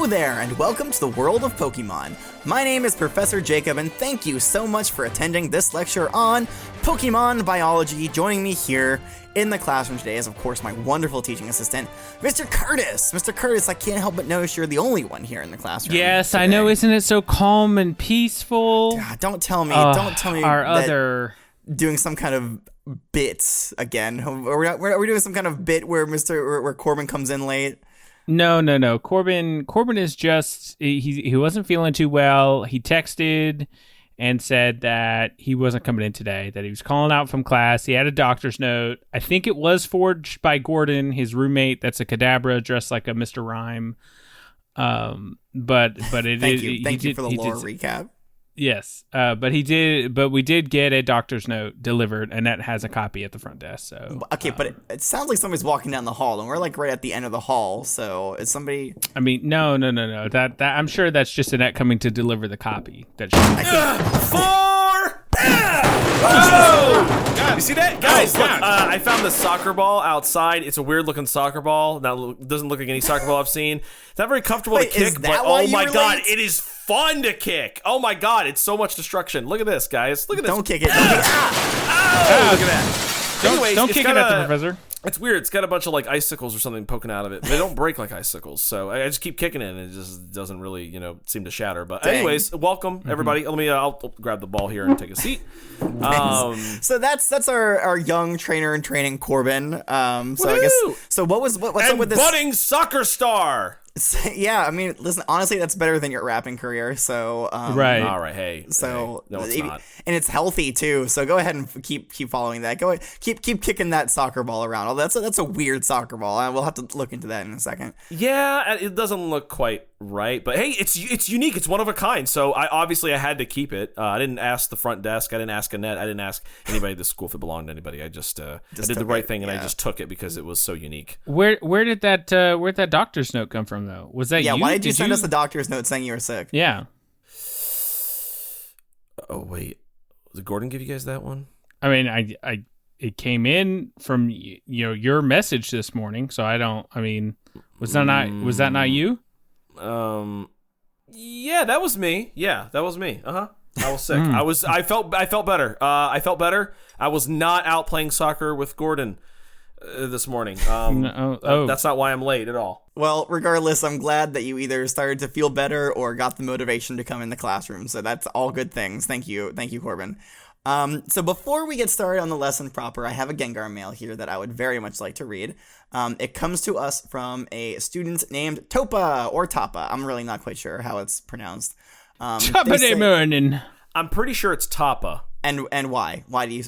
Hello there, and welcome to the world of Pokemon. My name is Professor Jacob, and thank you so much for attending this lecture on Pokemon Biology. Joining me here in the classroom today is, of course, my wonderful teaching assistant, Mr. Curtis. Mr. Curtis, I can't help but notice you're the only one here in the classroom. Yes, today. I know. Isn't it so calm and peaceful? God, don't tell me Our other... doing some kind of bits again. Are we doing some kind of bit where where Corbin comes in late? No. Corbin is just he wasn't feeling too well. He texted and said that he wasn't coming in today, that he was calling out from class. He had a doctor's note. I think it was forged by Gordon, his roommate. That's a Kadabra dressed like a Mr. Rhyme. But it Thank you. Thank you for the lore recap. Yes, but we did get a doctor's note delivered, and that has a copy at the front desk. So okay, but it sounds like somebody's walking down the hall, and we're like right at the end of the hall. So is somebody? I mean, no. That I'm sure that's just Annette coming to deliver the copy. That Oh! You see that? Guys, look, I found the soccer ball outside. It's a weird-looking soccer ball. Now, it doesn't look like any soccer ball I've seen. It's not very comfortable to kick, but oh my god, it is fun to kick. Oh my god, it's so much destruction. Look at this, guys. Look at this. Don't kick it. Don't kick it. Oh, look at that. Anyways, don't kick it at the professor. It's weird. It's got a bunch of like icicles or something poking out of it. They don't break like icicles, so I just keep kicking it, and it just doesn't really, seem to shatter. But anyways, welcome everybody. I'll grab the ball here and take a seat. So that's our young trainer in training, Corbin. So I guess what's up with this budding soccer star? Yeah, I mean, listen, honestly, that's better than your rapping career. So right, all right, hey. So no, it's not, and it's healthy too. So go ahead and keep following that. Go ahead, keep kicking that soccer ball around. Oh, that's a weird soccer ball. We'll have to look into that in a second. Yeah, it doesn't look quite right, but hey, it's unique. It's one of a kind. So I had to keep it. I didn't ask the front desk. I didn't ask Annette. I didn't ask anybody at the school if it belonged to anybody. I just I did the right thing, and I just took it because it was so unique. Where'd that doctor's note come from, though? Was that you? Yeah, why did you send us a doctor's note saying you were sick? Yeah. Oh wait, did Gordon give you guys that one? I mean, it came in from your message this morning, so I don't. I mean, was that not you? Yeah, that was me. Yeah, that was me. I was sick. I felt better. I felt better. I was not out playing soccer with Gordon this morning. That's not why I'm late at all. Well, regardless, I'm glad that you either started to feel better or got the motivation to come in the classroom. So that's all good things. Thank you, Corbin. So before we get started on the lesson proper, I have a Gengar mail here that I would very much like to read. It comes to us from a student named Topa or Tapa. I'm really not quite sure how it's pronounced. Tapa de morning. I'm pretty sure it's Tapa. And why? Why do you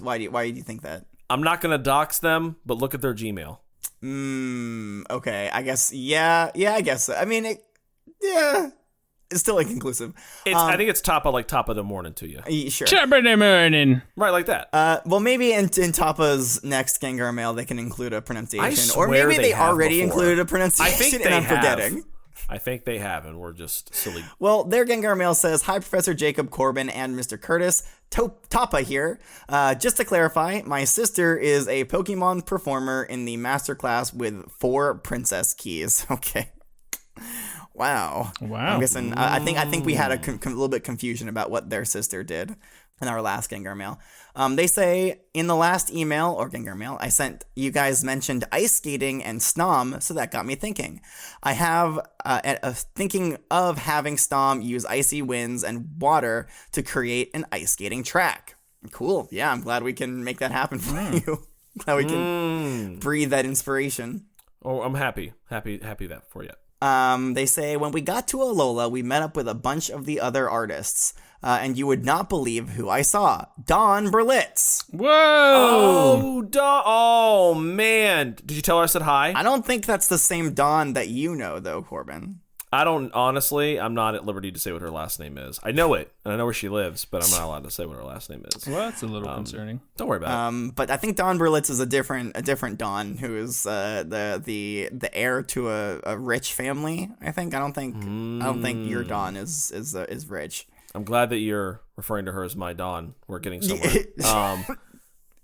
think that? I'm not gonna dox them, but look at their Gmail. Okay. I guess. Yeah. I guess so. I mean, it's still inconclusive. I think it's Tapa, like top of the morning to you. Sure. Tapa de morning. Right, like that. Well, maybe in Tapa's next Gengar mail, they can include a pronunciation. Or maybe they already included a pronunciation, I think and I'm forgetting. I think they have, and we're just silly. Well, their Gengar mail says, "Hi, Professor Jacob, Corbin, and Mr. Curtis. Tapa here. Just to clarify, my sister is a Pokemon performer in the master class with 4 princess keys." Okay. Wow. I'm guessing. I think we had a little bit confusion about what their sister did in our last Gengar mail. They say, in the last email or Gengar mail I sent, you guys mentioned ice skating and Snom, so that got me thinking. I have thinking of having Snom use icy winds and water to create an ice skating track. Cool. Yeah, I'm glad we can make that happen for you. Glad we can breathe that inspiration. Oh, I'm happy that for you. They say, when we got to Alola, we met up with a bunch of the other artists, and you would not believe who I saw. Don Berlitz. Whoa! Oh, man. Did you tell her I said hi? I don't think that's the same Don that you know, though, Corbin. I don't, honestly, I'm not at liberty to say what her last name is. I know it, and I know where she lives, but I'm not allowed to say what her last name is. Well, that's a little concerning. Don't worry about it. But I think Don Berlitz is a different Don, who is the heir to a rich family. I don't think your Don is rich. I'm glad that you're referring to her as my Dawn. We're getting somewhere.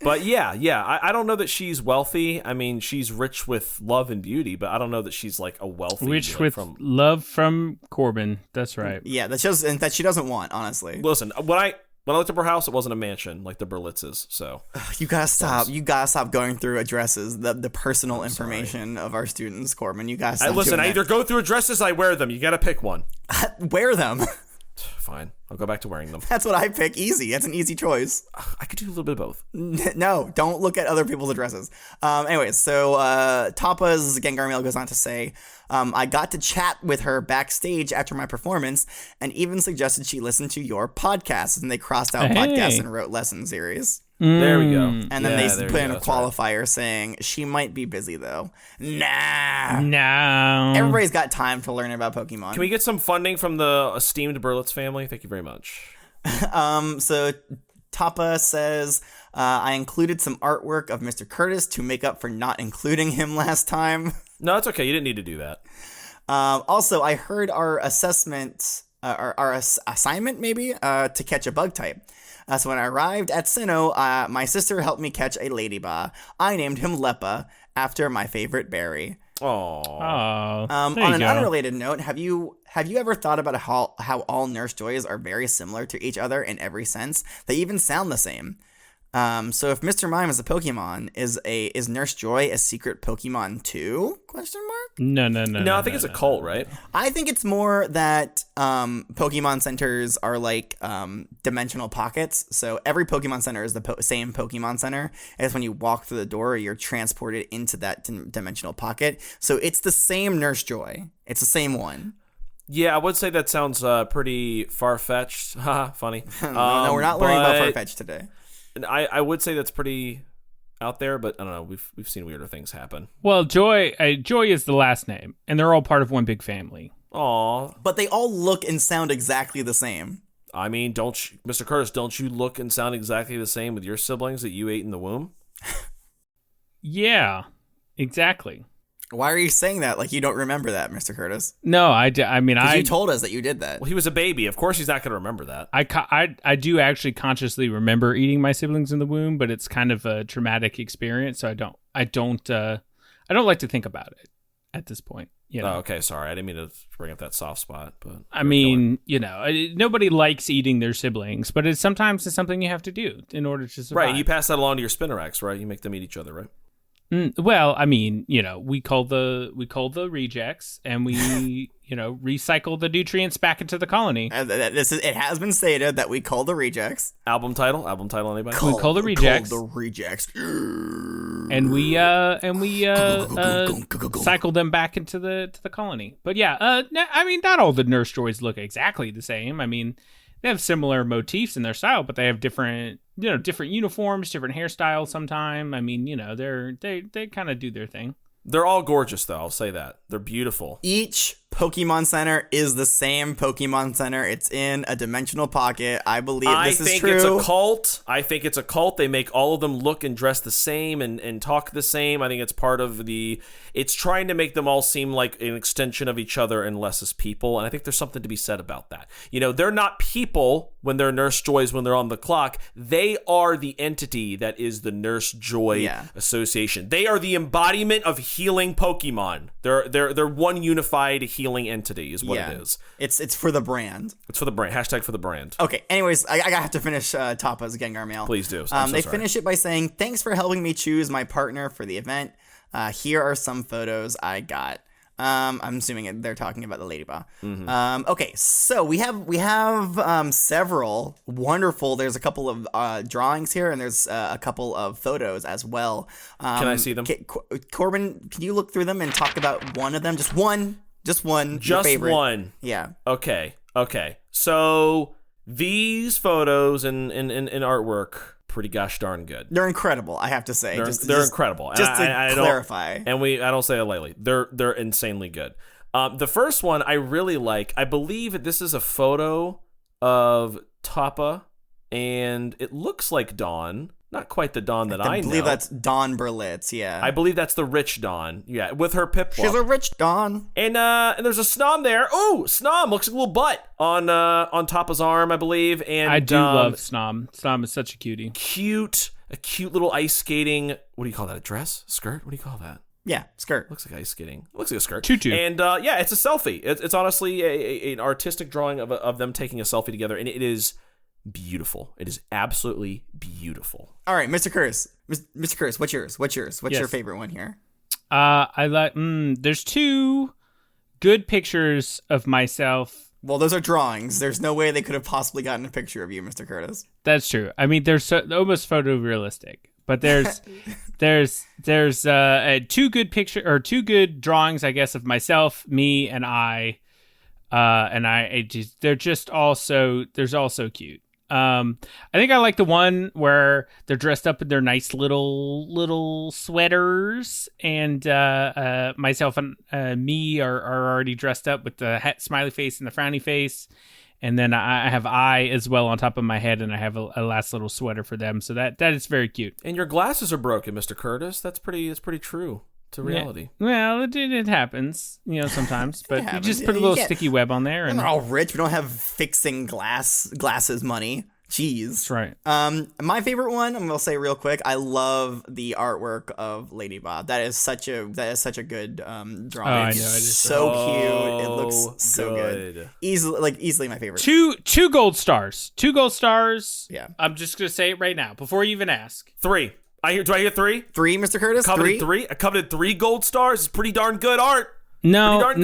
But yeah, I don't know that she's wealthy. I mean, she's rich with love and beauty, but I don't know that she's like a wealthy. Rich with love from Corbin. That's right. Yeah, that she doesn't want, honestly. Listen, when I looked up her house, it wasn't a mansion like the Berlitzes. So you gotta stop. You gotta stop going through addresses, the personal information of our students, Corbin. You gotta stop. Listen, I either go through addresses, I wear them. You gotta pick one. Wear them. Fine, I'll go back to wearing them. That's what I pick. Easy. That's an easy choice. I could do a little bit of both. No, don't look at other people's addresses. Anyways, so Tapa's Gengar mail goes on to say, I got to chat with her backstage after my performance and even suggested she listen to your podcast. And they crossed out podcast and wrote lesson series. There we go. And then they put in a qualifier saying she might be busy though. Nah. No. Everybody's got time to learn about Pokemon. Can we get some funding from the esteemed Berlitz family? Thank you very much. So Tapa says, I included some artwork of Mr. Curtis to make up for not including him last time. No, it's okay. You didn't need to do that. Also, I heard our assessment, our assignment maybe, to catch a bug type. So when I arrived at Sinnoh, my sister helped me catch a ladybug. I named him Leppa after my favorite berry. Oh. On an unrelated note, have you ever thought about how all Nurse Joys are very similar to each other in every sense? They even sound the same. So if Mr. Mime is a Pokemon, is Nurse Joy a secret Pokemon too? Question mark? No, I think it's a cult, right? I think it's more that Pokemon centers are like dimensional pockets. So every Pokemon center is the same Pokemon center. As when you walk through the door, you're transported into that dimensional pocket. So it's the same Nurse Joy. It's the same one. Yeah, I would say that sounds pretty far-fetched. Haha, funny. No, we're not learning about far-fetched today. I would say that's pretty out there, but I don't know. We've seen weirder things happen. Well, Joy is the last name, and they're all part of one big family. Aw. But they all look and sound exactly the same. I mean, Mr. Curtis, don't you look and sound exactly the same with your siblings that you ate in the womb? Yeah, exactly. Why are you saying that like you don't remember that, Mr. Curtis? No, I mean, you told us that you did that. Well, he was a baby. Of course he's not going to remember that. I do actually consciously remember eating my siblings in the womb, but it's kind of a traumatic experience, so I don't like to think about it at this point. You know? Oh, okay, sorry. I didn't mean to bring up that soft spot, but I mean, you know, nobody likes eating their siblings, but sometimes it's something you have to do in order to survive. Right, and you pass that along to your Spinarak's, right? You make them eat each other, right? Well, I mean, you know, we call the rejects, and we, you know, recycle the nutrients back into the colony. It has been stated that we call the rejects. Album title, anybody? We call the rejects. Call the rejects. And we cycle them back into the colony. But yeah, I mean, not all the Nurse Joys look exactly the same. I mean, they have similar motifs in their style, but they have different uniforms, different hairstyles sometime. I mean, you know, they kind of do their thing. They're all gorgeous, though. I'll say that. They're beautiful. Each Pokemon Center is the same Pokemon Center. It's in a dimensional pocket. I believe this is true. I think it's a cult. I think it's a cult. They make all of them look and dress the same and talk the same. I think it's part of it's trying to make them all seem like an extension of each other and less as people. And I think there's something to be said about that. You know, they're not people when they're Nurse Joys when they're on the clock. They are the entity that is the Nurse Joy Association. They are the embodiment of healing Pokemon. They're one unified healing entity is what it is. It's for the brand. It's for the brand. # for the brand. Okay. Anyways, I have to finish Tapa's Gengar mail. Please do. They finish it by saying, "Thanks for helping me choose my partner for the event. Here are some photos I got." I'm assuming they're talking about the ladybug. Mm-hmm. Okay, so we have several wonderful. There's a couple of drawings here, and there's a couple of photos as well. Can I see them? Corbin, can you look through them and talk about one of them? Just one. Just favorite. one. Yeah. Okay. So these photos and artwork, pretty gosh darn good. They're incredible, I have to say. They're incredible. Just to clarify. I don't say that lightly. They're insanely good. The first one I really like. I believe this is a photo of Tapa, and it looks like Dawn. Not quite the Dawn that I know. I believe that's Dawn Berlitz, yeah. I believe that's the rich Dawn, yeah, with her Piplup. She's a rich Dawn. And there's a Snom there. Oh, Snom looks like a little butt on Tapa's arm, I believe. And I do love Snom. Snom is such a cutie. Cute. a cute little ice skating. What do you call that? A dress? Skirt? What do you call that? Yeah, skirt. Looks like ice skating. Looks like a skirt. Tutu. And yeah, it's a selfie. It's honestly an artistic drawing of them taking a selfie together, and it is beautiful. It is absolutely beautiful. All right, Mr. Curtis. Mr. Curtis, what's yours? What's your Yes. favorite one here? I like. There's 2 good pictures of myself. Well, those are drawings. There's no way they could have possibly gotten a picture of you, Mr. Curtis. That's true. I mean, they're almost photorealistic. But there's 2 good drawings, I guess, of myself, me, and I. They're just all so cute. I think I like the one where they're dressed up in their nice little sweaters, and myself and me are already dressed up with the smiley face and the frowny face. And then I have as well on top of my head, and I have a last little sweater for them. So that is very cute. And your glasses are broken, Mr. Curtis. That's pretty true to reality. Yeah. Well, it happens, sometimes. But you happens. just put a little sticky web on there. We're all rich. We don't have fixing glasses money. Jeez. That's right. My favorite one, I'm gonna say real quick. I love the artwork of Lady Bob. That is such a good drawing. Oh, I know, it It's is so cute. It looks so good. Easily my favorite. Two gold stars. 2 gold stars. Yeah. I'm just gonna say it right now before you even ask. 3. Do I hear 3? 3, Mr. Curtis. Coveted 3. I coveted 3 gold stars. It's pretty darn good art. No, 3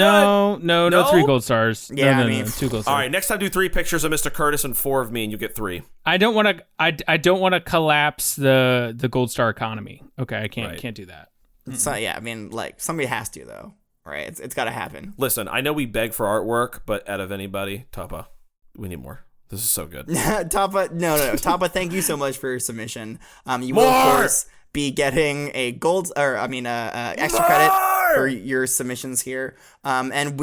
gold stars. Yeah, no, I mean, 2 gold stars. All right, next time do 3 pictures of Mr. Curtis and 4 of me, and you get 3. I don't want to. I don't want to collapse the gold star economy. Okay, I can't do that. So yeah, I mean, like somebody has to though, right? It's got to happen. Listen, I know we beg for artwork, but out of anybody, Tapa, we need more. This is so good. Tapa, no. Tapa, thank you so much for your submission. You will More! of course be getting a extra credit for your submissions here. And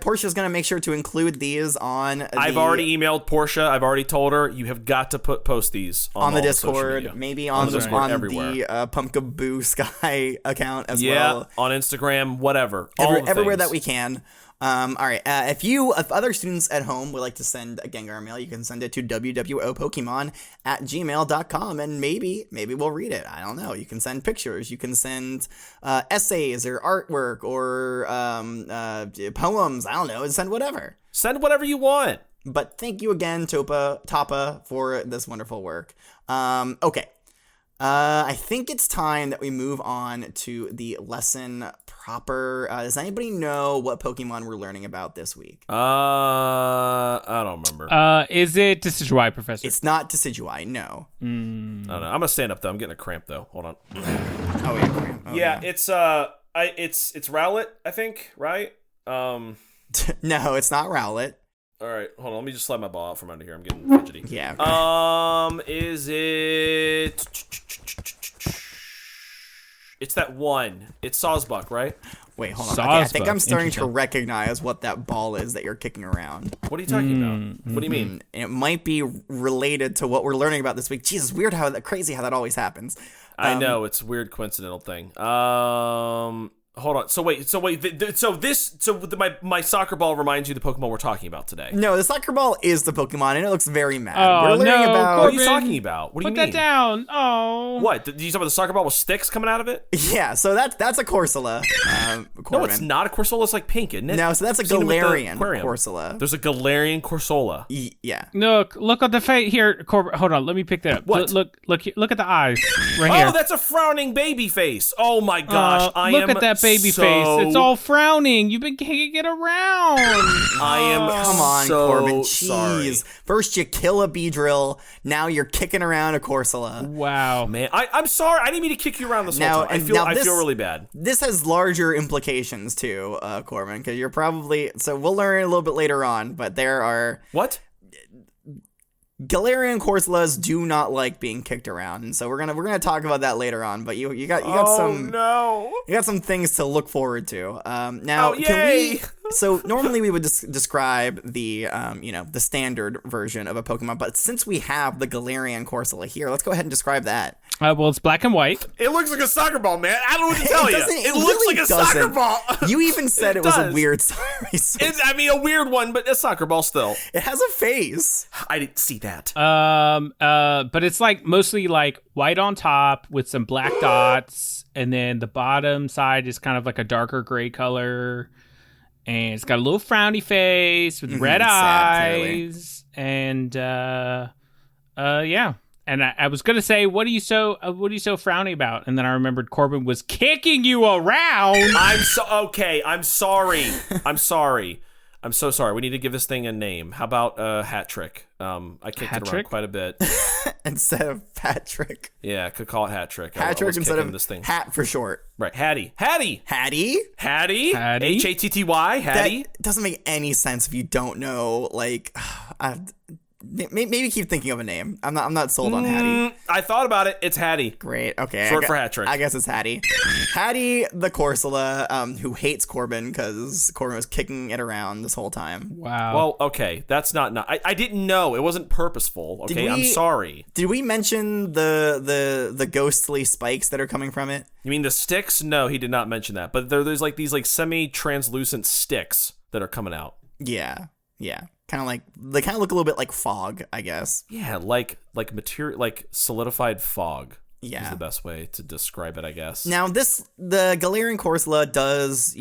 Portia's gonna make sure to include these on. I've already emailed Portia. I've already told her you have got to post these on the all social Discord, media. maybe on the Pumpkaboo Sky account as well. On Instagram, whatever, everywhere that we can. All right. If other students at home would like to send a Gengar mail, you can send it to wwopokemon@gmail.com, and maybe we'll read it. I don't know. You can send pictures. You can send essays or artwork or poems. I don't know. Send whatever. Send whatever you want. But thank you again, Tapa, for this wonderful work. Okay. I think it's time that we move on to the lesson proper. Does anybody know what Pokemon we're learning about this week? I don't remember. Is it Decidueye, Professor? It's not Decidueye, no. I don't know. I'm gonna stand up though. I'm getting a cramp though. Hold on. Oh yeah, cramp. Oh, yeah, it's Rowlet, I think, right? No, it's not Rowlet. All right, hold on. Let me just slide my ball out from under here. I'm getting fidgety. Yeah. Okay. Is it? It's that one. It's Sawsbuck, right? Wait, hold on. Okay, I think Sawsbuck. I'm starting to recognize what that ball is that you're kicking around. What are you talking about? What do you mean? It might be related to what we're learning about this week. Jesus, weird crazy how that always happens. I know, it's a weird coincidental thing. Hold on. So my soccer ball reminds you of the Pokemon we're talking about today. No, the soccer ball is the Pokemon, and it looks very mad. Oh, we're learning no, about. What are you talking about? What do you mean? Put that down. Oh. What? Did you talk about the soccer ball with sticks coming out of it? Yeah, so that's a Corsola. No, it's not a Corsola. It's like pink, isn't it? No, so that's a I've seen it with the Galarian aquarium. Corsola. There's a Galarian Corsola. Yeah. Look at the face here, Corbin. Hold on, let me pick that up. What? Look at the eyes right here. Oh, that's a frowning baby face. Oh my gosh, look at that baby face. It's all frowning. You've been kicking it around. I am. Come on, so Corbin. sorry. Jeez. First you kill a Beedrill, now you're kicking around a Corsola. Wow, Man, I'm sorry. I didn't mean to kick you around this whole time. I feel really bad. This has larger implications too, Corbin, because you're probably. So we'll learn a little bit later on, but there are. What? Galarian Corsolas do not like being kicked around, and so we're gonna talk about that later on. But you got Oh some no. you got some things to look forward to. Now Oh, yay! So normally we would describe the, the standard version of a Pokemon, but since we have the Galarian Corsola here, let's go ahead and describe that. Well, it's black and white. It looks like a soccer ball, man. I don't know what to tell you. It looks really like a soccer doesn't. ball. You even said it was a weird a weird one, but a soccer ball still. It has a face. I didn't see that. But it's like mostly like white on top with some black dots, and then the bottom side is kind of like a darker gray color, and it's got a little frowny face with red eyes, and yeah. And I was gonna say, what are you so frowny about? And then I remembered Corbin was kicking you around. I'm sorry. I'm so sorry. We need to give this thing a name. How about Hat Trick? I kicked it around quite a bit. Instead of Patrick. Yeah, could call it Hat Trick. Hat Trick instead of this thing. Hat for short. Right, Hattie. Hattie? Hattie. Hattie? Hatty. Hattie. That doesn't make any sense if you don't know, like... Maybe keep thinking of a name. I'm not sold on Hattie. I thought about it. It's Hattie. Great. Okay. Short for Hat Trick. I guess it's Hattie. Hattie the Corsola, who hates Corbin because Corbin was kicking it around this whole time. Wow. Well, okay. That's not. I didn't know. It wasn't purposeful. Okay. I'm sorry. Did we mention the ghostly spikes that are coming from it? You mean the sticks? No, he did not mention that. But there's like these like semi-translucent sticks that are coming out. Yeah. Kind of like they kind of look a little bit like fog, I guess. Yeah, like material, like solidified fog. Yeah, is the best way to describe it, I guess. Now, the Galarian Corsola does,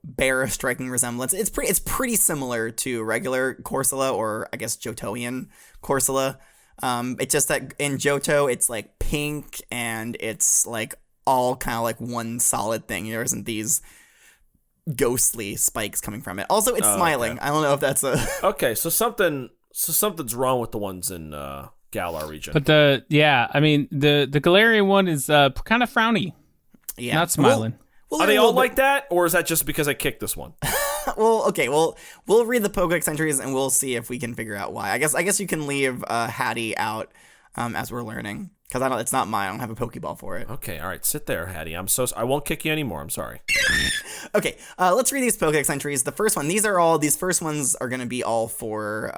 bear a striking resemblance. It's pretty similar to regular Corsola, or I guess Johtoian Corsola. It's just that in Johto, it's like pink and it's like all kind of like one solid thing. There isn't these ghostly spikes coming from it. Also, it's smiling. Okay. I don't know if that's a okay. So something's wrong with the ones in Galar region. But the Galarian one is kind of frowny. Yeah, not smiling. Are they all like that, or is that just because I kicked this one? Well, okay. Well, we'll read the Pokedex entries and we'll see if we can figure out why. I guess you can leave Hattie out as we're learning. Because it's not mine. I don't have a Pokeball for it. Okay, all right. Sit there, Hattie. I won't kick you anymore. I'm sorry. Okay, let's read these Pokedex entries. The first one, these first ones are going to be all for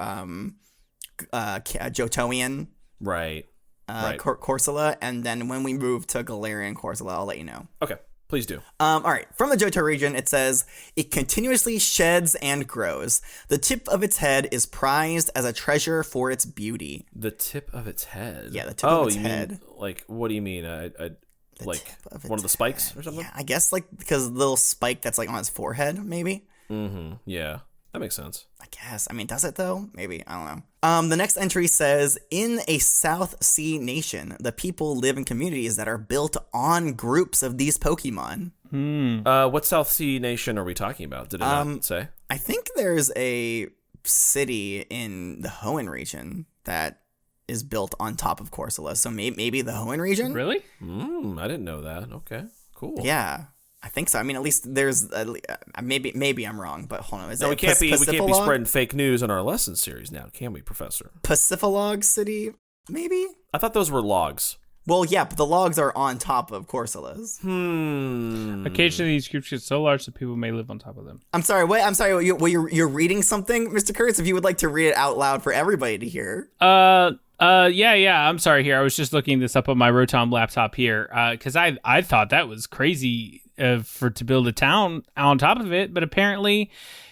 Johtoian. Right. Corsola. And then when we move to Galarian Corsola, I'll let you know. Okay, please do. All right. From the Johto region, it says, it continuously sheds and grows. The tip of its head is prized as a treasure for its beauty. The tip of its head? Yeah, the tip of its head. Mean, like, what do you mean? Like one of the spikes or something? Yeah, I guess like because the little spike that's like on its forehead, maybe. Mm-hmm. Yeah, that makes sense. I guess. I mean, does it though? Maybe. I don't know. The next entry says, in a South Sea nation, the people live in communities that are built on groups of these Pokemon. What South Sea nation are we talking about? Did it not say? I think there's a city in the Hoenn region that is built on top of Corsola. So maybe the Hoenn region? Really? I didn't know that. Okay, cool. Yeah, I think so. I mean, at least there's maybe I'm wrong, but hold on. We can't be spreading fake news on our lesson series now, can we, Professor? Pacifilog City, maybe? I thought those were logs. Well, yeah, but the logs are on top of Corsolas. Occasionally, these groups get so large that people may live on top of them. I'm sorry. Wait. I'm sorry. You're reading something, Mr. Curtis. If you would like to read it out loud for everybody to hear. Yeah. I'm sorry. Here, I was just looking this up on my Rotom laptop here, because I thought that was crazy to build a town on top of it, but apparently,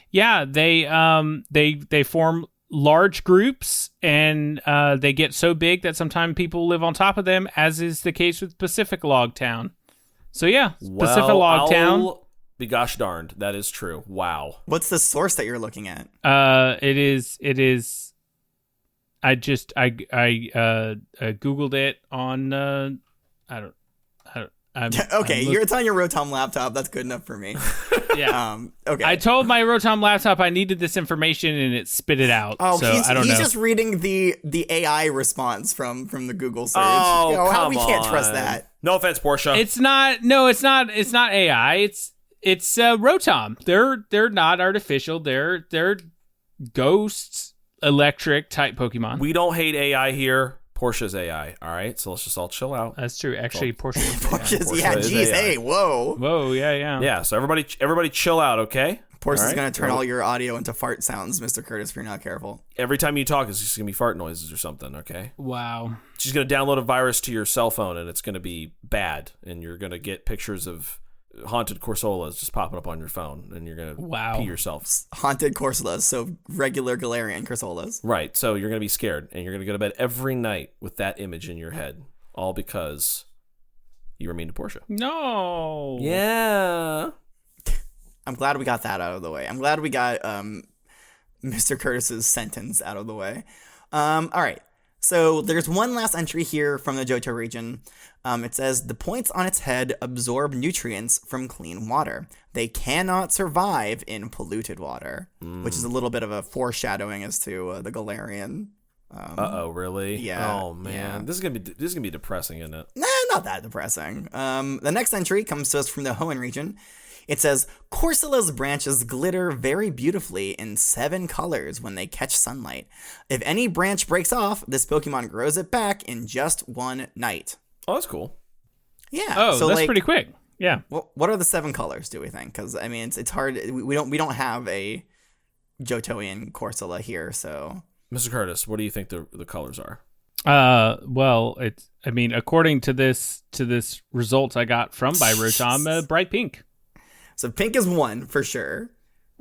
yeah, they form large groups and they get so big that sometimes people live on top of them, as is the case with Pacific Log Town. So yeah, Pacific Log Town. Be gosh darned, that is true. Wow. What's the source that you're looking at? It is. I googled it on. Okay, it's on your Rotom laptop. That's good enough for me. Yeah. Okay. I told my Rotom laptop I needed this information, and it spit it out. Oh, so I don't know. He's just reading the AI response from the Google search. Oh, come we on. Can't trust that. No offense, Portia. It's not. No, it's not. It's not AI. It's Rotom. They're not artificial. They're ghosts, electric type Pokemon. We don't hate AI here. Portia's AI, all right? So let's just all chill out. That's true. Actually, Portia's yeah, geez, hey, whoa. Whoa, yeah. Yeah, so everybody chill out, okay? Porce is right. going to turn all your audio into fart sounds, Mr. Curtis, if you're not careful. Every time you talk, it's just going to be fart noises or something, okay? Wow. She's going to download a virus to your cell phone, and it's going to be bad, and you're going to get pictures of haunted Corsolas just popping up on your phone, and you're going to pee yourself. Haunted Corsolas, so regular Galarian Corsolas. Right, so you're going to be scared, and you're going to go to bed every night with that image in your head, all because you were mean to Portia. No. Yeah. I'm glad we got that out of the way. I'm glad we got Mr. Curtis's sentence out of the way. All right. So there's one last entry here from the Johto region. It says, the points on its head absorb nutrients from clean water. They cannot survive in polluted water, which is a little bit of a foreshadowing as to the Galarian. Really? Yeah. Oh man, yeah. This is gonna be depressing, isn't it? Nah, not that depressing. The next entry comes to us from the Hoenn region. It says, Corsola's branches glitter very beautifully in 7 colors when they catch sunlight. If any branch breaks off, this Pokemon grows it back in just 1 night. Oh, that's cool. Yeah. Oh, so that's pretty quick. Yeah. What are the 7 colors, do we think? Because, I mean, it's hard. We don't have a Johtoian Corsola here, so... Mr. Curtis, what do you think the colors are? Well, according to this results I got from Byrotom, bright pink. So pink is 1 for sure.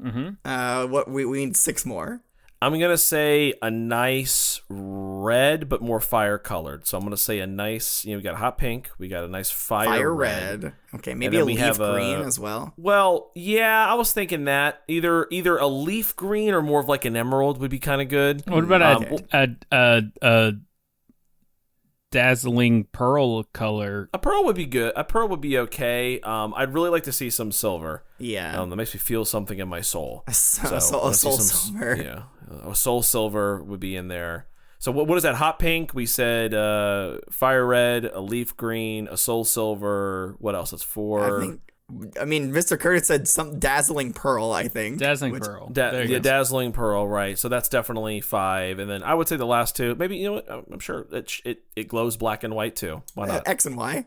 Mm-hmm. What we need 6 more. I'm going to say a nice red, but more fire colored. So I'm going to say a nice, we got a hot pink. We got a nice fire red. Okay, maybe a leaf green as well. Well, yeah, I was thinking that. Either a leaf green or more of like an emerald would be kind of good. What about a dazzling pearl color? A pearl would be good. A pearl would be okay. I'd really like to see some silver. Yeah. That makes me feel something in my soul. A soul silver. Yeah. A soul silver would be in there. So what is that? Hot pink. We said fire red, a leaf green, a soul silver. What else? It's 4. I mean, Mr. Curtis said some dazzling pearl, I think. Pearl. Dazzling pearl, right. So that's definitely 5. And then I would say the last 2, maybe, I'm sure it glows black and white too. Why not? X and Y.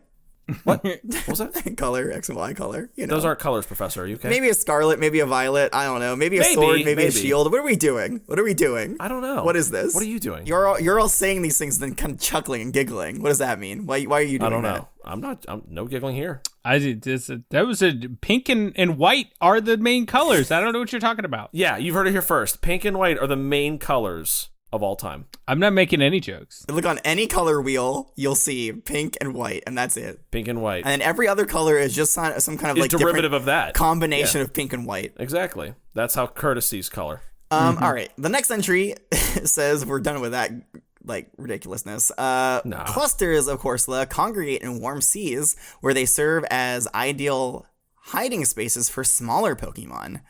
What? What was that? Color, X and Y color. Those aren't colors, Professor. Are you okay? Maybe a scarlet, maybe a violet. I don't know. Maybe a sword, maybe a shield. What are we doing? I don't know. What is this? What are you doing? You're all saying these things and then kind of chuckling and giggling. What does that mean? Why are you doing that? I don't know. I'm no giggling here. That was a pink and white are the main colors. I don't know what you're talking about. Yeah, you've heard it here first. Pink and white are the main colors of all time. I'm not making any jokes. Look on any color wheel, you'll see pink and white, and that's it. Pink and white. And then every other color is just some kind of like derivative of that combination of pink and white. Exactly. That's how Curtis sees color. All right. The next entry says we're done with that like ridiculousness. Clusters of Corsola congregate in warm seas where they serve as ideal hiding spaces for smaller Pokemon.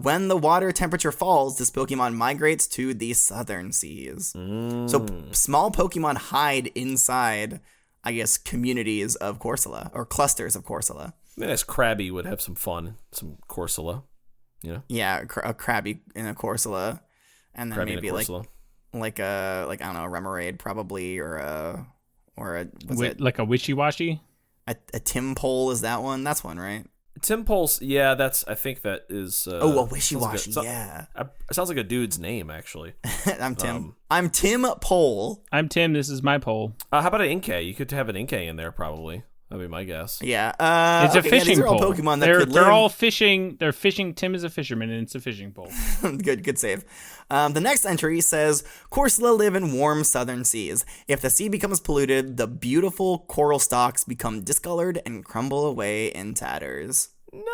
When the water temperature falls, this Pokemon migrates to the southern seas. So small Pokemon hide inside, I guess, communities of Corsola or clusters of Corsola. I mean, as Krabby would have some fun, some Corsola. Yeah, a Krabby in a Corsola, and then maybe like I don't know, a Remoraid probably, or a like a Wishy-Washy? A Timpole, is that one? That's one, right? Timpulse, yeah, I think that is... a Wishy-Washy, yeah. It sounds like a dude's name, actually. I'm Tim. I'm Tim Pole. I'm Tim, this is my pole. How about an Inkay? You could have an Inkay in there, probably. That'd be my guess. Yeah. It's a fishing these are all pole. Pokemon that could live. They're all fishing. They're fishing. Tim is a fisherman, and it's a fishing pole. Good save. The next entry says, Corsola live in warm southern seas. If the sea becomes polluted, the beautiful coral stalks become discolored and crumble away in tatters. No!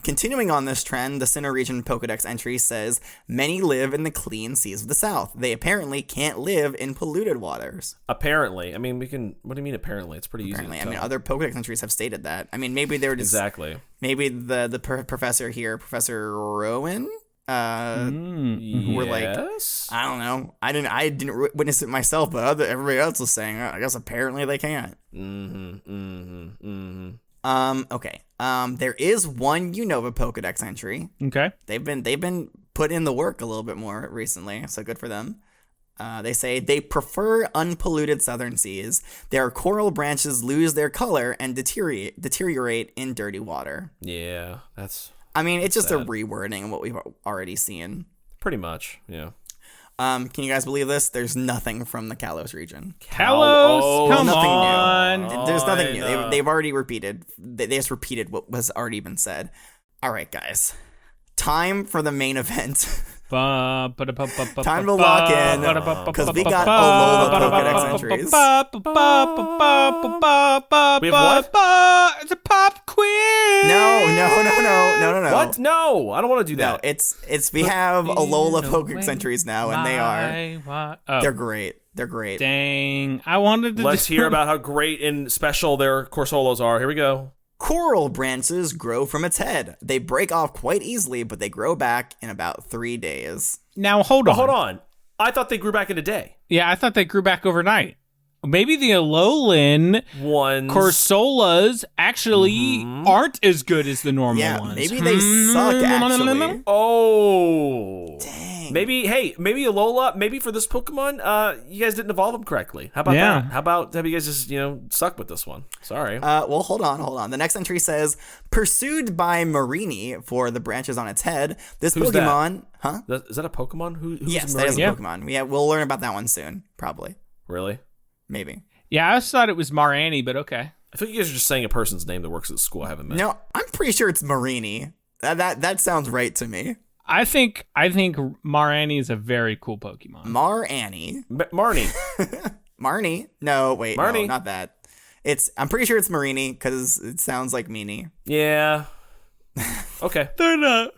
Continuing on this trend, the Sinnoh region Pokedex entry says, many live in the clean seas of the south. They apparently can't live in polluted waters. Apparently. I mean, what do you mean apparently? It's pretty apparently. easy to tell. I mean, other Pokedex entries have stated that. I mean, maybe they were just... Exactly. Maybe the professor here, Professor Rowan, were like, I don't know. I didn't witness it myself, but everybody else was saying, I guess apparently they can't. Okay. There is one Unova Pokedex entry. Okay. They've been put in the work a little bit more recently, so good for them. They say they prefer unpolluted southern seas. Their coral branches lose their color and deteriorate in dirty water. Yeah, that's. I mean, it's just sad. a rewording of what we've already seen. Pretty much, yeah. Can you guys believe this? There's nothing from the Kalos region. Kalos, come nothing on. new. There's nothing new. They've already repeated. They just repeated what was already been said. All right, guys. Time for the main event. Time to lock in, because we got Alola Pokedex entries. We have what? It's a pop quiz. No. What? No, I don't want to do No, that. it's we have Alola Pokedex entries now, and they're great. They're great. Dang, I wanted to. Let's hear about how great and special their Corsolas are. Here we go. Coral branches grow from its head. They break off quite easily, but they grow back in about 3 days. Now hold on. Hold on. I thought they grew back in a day. Yeah, I thought they grew back overnight. Maybe the Alolan Ones. Corsolas actually aren't as good as the normal ones. Maybe they suck, actually. Oh. Dang. Maybe Alola, maybe for this Pokemon, you guys didn't evolve them correctly. How about that? How about have you guys just, suck with this one? Sorry. Well, hold on. The next entry says, pursued by Marini for the branches on its head, this Who's Pokemon... that? Huh? Is that a Pokemon? Who's yes, Marini? that is a Pokemon. We'll learn about that one soon, probably. Really? Maybe. Yeah, I just thought it was Marani, but okay. I think you guys are just saying a person's name that works at the school I haven't met. No, I'm pretty sure it's Marini. That sounds right to me. I think Marani is a very cool Pokemon. Marnie. Marnie. No, wait. Marnie. No, not that. I'm pretty sure it's Marini because it sounds like Meanie. Yeah. Okay. They're not.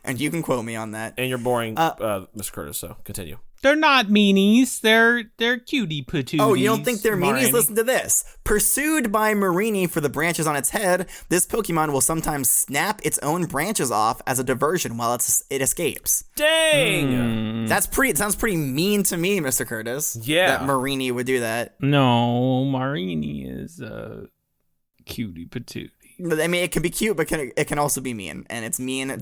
And you can quote me on that. And you're boring, Mr. Curtis, so continue. They're not meanies. They're cutie patooties. Oh, you don't think they're meanies? Marani. Listen to this. Pursued by Marini for the branches on its head, this Pokemon will sometimes snap its own branches off as a diversion while it escapes. Dang! It sounds pretty mean to me, Mr. Curtis. Yeah. That Marini would do that. No, Marini is a cutie patootie. But, I mean, it can be cute, but it can also be mean. And it's mean to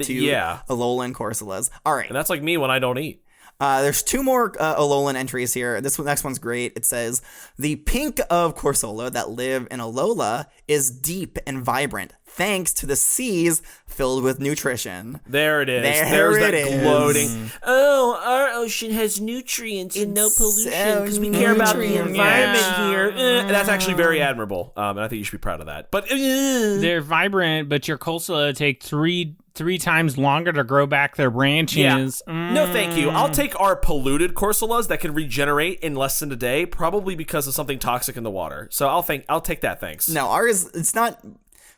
Alolan Corsolas. All right. And that's like me when I don't eat. There's 2 more Alolan entries here. Next one's great. It says, the pink of Corsola that live in Alola is deep and vibrant, thanks to the seas filled with nutrition. There it is. There's that is. gloating. Oh, our ocean has nutrients and no pollution because we care about the environment here. That's actually very admirable, and I think you should be proud of that. But they're vibrant, but your Corsola take three times longer to grow back their branches. Yeah. No, thank you. I'll take our polluted Corsolas that can regenerate in less than a day, probably because of something toxic in the water. So I'll take that. Thanks. No, ours, it's not.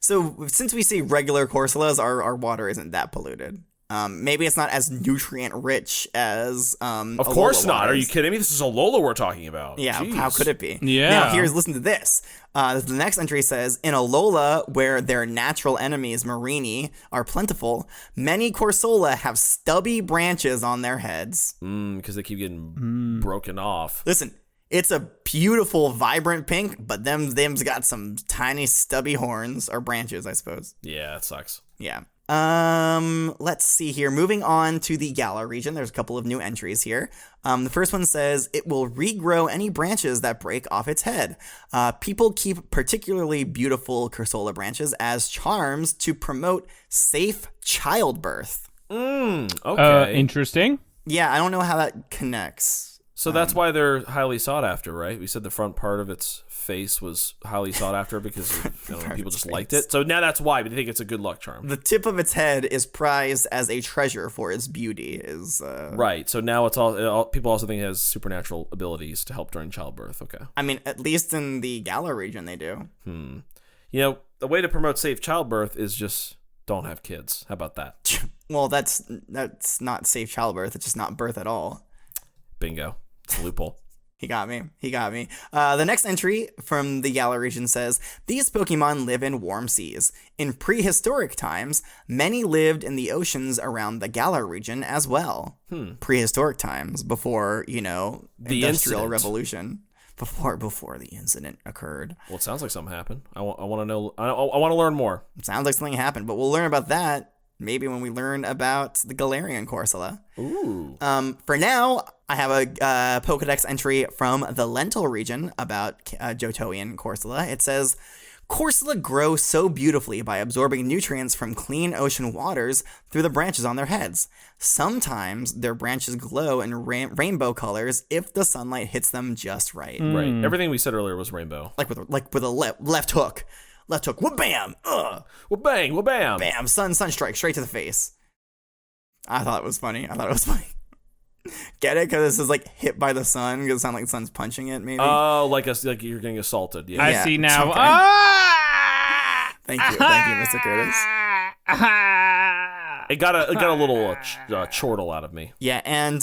So since we see regular Corsolas, our water isn't that polluted. Maybe it's not as nutrient rich as of course Alola not. waters. Are you kidding me? This is Alola we're talking about. Yeah, Jeez. how could it be? Yeah. Now, listen to this. The next entry says, in Alola, where their natural enemies, Marini, are plentiful, many Corsola have stubby branches on their heads. Because they keep getting broken off. Listen, it's a beautiful, vibrant pink, but them's got some tiny stubby horns, or branches, I suppose. Yeah, that sucks. Yeah. Let's see here. Moving on to the Galar region, there's a couple of new entries here. The first one says, it will regrow any branches that break off its head. People keep particularly beautiful Corsola branches as charms to promote safe childbirth. Okay. Interesting. Yeah, I don't know how that connects. So that's why they're highly sought after, right? We said the front part of its face was highly sought after because people just liked it. So now that's why, but they think it's a good luck charm. The tip of its head is prized as a treasure for its beauty. Right. So now it's all people also think it has supernatural abilities to help during childbirth. Okay. I mean, at least in the Galar region, they do. The way to promote safe childbirth is just don't have kids. How about that? Well, that's not safe childbirth. It's just not birth at all. Bingo. It's a loophole. He got me. The next entry from the Galar region says, these Pokemon live in warm seas. In prehistoric times, many lived in the oceans around the Galar region as well. Prehistoric times, before, the Industrial incident. Revolution. Before the incident occurred. Well, it sounds like something happened. I want to know. I want to learn more. It sounds like something happened, but we'll learn about that maybe when we learn about the Galarian Corsola. Ooh. For now, I have a Pokedex entry from the Lentil region about Johtoian Corsola. It says, Corsola grow so beautifully by absorbing nutrients from clean ocean waters through the branches on their heads. Sometimes their branches glow in rainbow colors if the sunlight hits them just right. Right. Everything we said earlier was rainbow. Like with a left hook. Left hook. Wha-bam! Ugh. Wha-bang! Wha-bam! Bam! Sunstrike straight to the face. I thought it was funny. Get it? Because this is like hit by the sun. Because it sounds like the sun's punching it, maybe. Oh, like you're getting assaulted. Yeah. I see now. Okay. Ah! Thank you, Mr. Curtis. It got a little chortle out of me. Yeah, and